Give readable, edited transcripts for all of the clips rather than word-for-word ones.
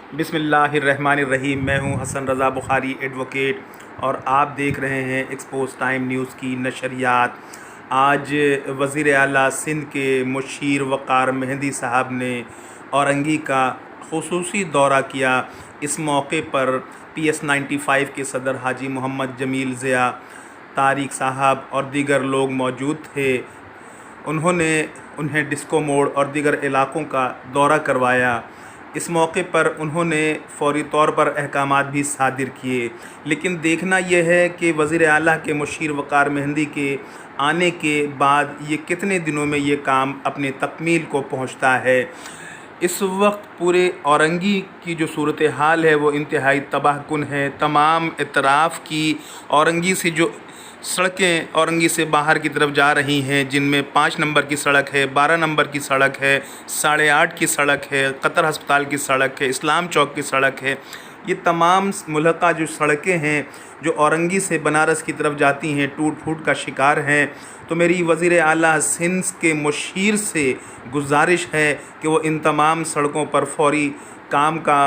बिस्मिल्लाहिर्रहमानिर्रहीम। मैं हूं हसन रज़ा बुखारी एडवोकेट और आप देख रहे हैं एक्सपोज टाइम न्यूज़ की नशरियात। आज वज़ीर आला सिंध के मुशीर वक़ार मेहंदी साहब ने औरंगी का ख़ुसूसी दौरा किया। इस मौके पर PS95 के सदर हाजी मोहम्मद जमील ज़िया, तारिक साहब और दीगर लोग मौजूद थे। उन्हें डिस्को मोड़ और दीगर इलाक़ों का दौरा करवाया। इस मौके पर उन्होंने फ़ौरी तौर पर अहकामात भी सादिर किए। लेकिन देखना यह है कि वज़ीर आला के मुशीर वक़ार मेहंदी के आने के बाद ये कितने दिनों में ये काम अपने तकमील को पहुंचता है। इस वक्त पूरे औरंगी की जो सूरत हाल है वो इंतहाई तबाहकुन है। तमाम इतराफ़ की औरंगी से जो सड़कें औरंगी से बाहर की तरफ जा रही हैं, जिनमें 5 नंबर की सड़क है, 12 नंबर की सड़क है, 8.5 की सड़क है, कतर हस्पताल की सड़क है, इस्लाम चौक की सड़क है। ये तमाम मुल्का जो सड़कें हैं जो औरंगी से बनारस की तरफ जाती हैं, टूट फूट का शिकार हैं। तो मेरी वज़ीर आला सिंध के मुशीर से गुजारिश है कि वो इन तमाम सड़कों पर फ़ौरी काम का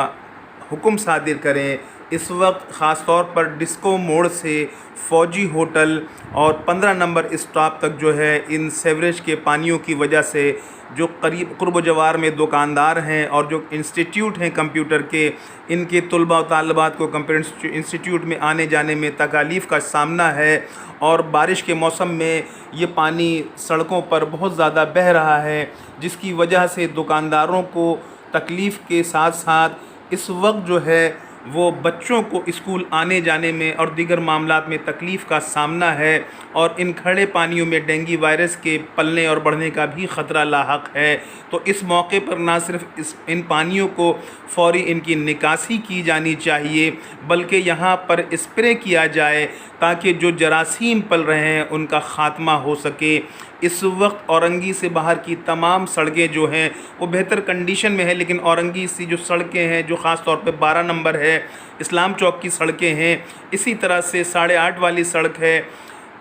हुक्म सादिर करें। इस वक्त ख़ास तौर पर डिस्को मोड़ से फ़ौजी होटल और 15 नंबर स्टॉप तक जो है, इन सेवरेज के पानियों की वजह से जो करीब कुर्ब जवार में दुकानदार हैं और जो इंस्टीट्यूट हैं कंप्यूटर के, इनके तलबा व तालिबात को कंप्यूटर इंस्टीट्यूट में आने जाने में तकालीफ़ का सामना है। और बारिश के मौसम में ये पानी सड़कों पर बहुत ज़्यादा बह रहा है, जिसकी वजह से दुकानदारों को तकलीफ़ के साथ साथ इस वक्त जो है वो बच्चों को स्कूल आने जाने में और दीगर मामलात में तकलीफ़ का सामना है। और इन खड़े पानियों में डेंगू वायरस के पलने और बढ़ने का भी ख़तरा लाहक है। तो इस मौके पर ना सिर्फ इन पानियों को फ़ौरी इनकी निकासी की जानी चाहिए, बल्कि यहाँ पर स्प्रे किया जाए ताकि जो जरासीम पल रहे हैं उनका ख़ात्मा हो सके। इस वक्त औरंगी से बाहर की तमाम सड़कें जो हैं वो बेहतर कंडीशन में है, लेकिन औरंगी सी जो सड़कें हैं जो ख़ास तौर पे 12 नंबर है, इस्लाम चौक की सड़कें हैं, इसी तरह से 8.5 वाली सड़क है,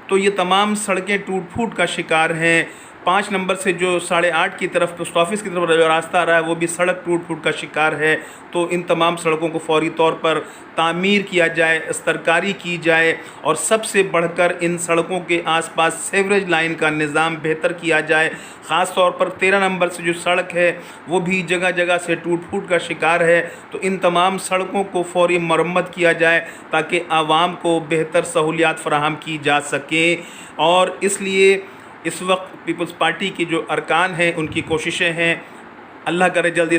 तो ये तमाम सड़कें टूट फूट का शिकार हैं। 5 नंबर से जो 8.5 की तरफ पोस्ट ऑफिस की तरफ जो रास्ता आ रहा है वो भी सड़क टूट फूट का शिकार है। तो इन तमाम सड़कों को फ़ौरी तौर पर तामीर किया जाए, अस्तरकारी की जाए और सबसे बढ़कर इन सड़कों के आसपास सीवरेज लाइन का निज़ाम बेहतर किया जाए। ख़ास तौर पर 13 नंबर से जो सड़क है वो भी जगह जगह से टूट फूट का शिकार है। तो इन तमाम सड़कों को फ़ौरी मरम्मत किया जाए ताकि आवाम को बेहतर सहूलियात फ़राहम की जा सके। और इसलिए इस वक्त पीपल्स पार्टी की जो अरकान हैं उनकी कोशिशें हैं, अल्लाह करे जल्दी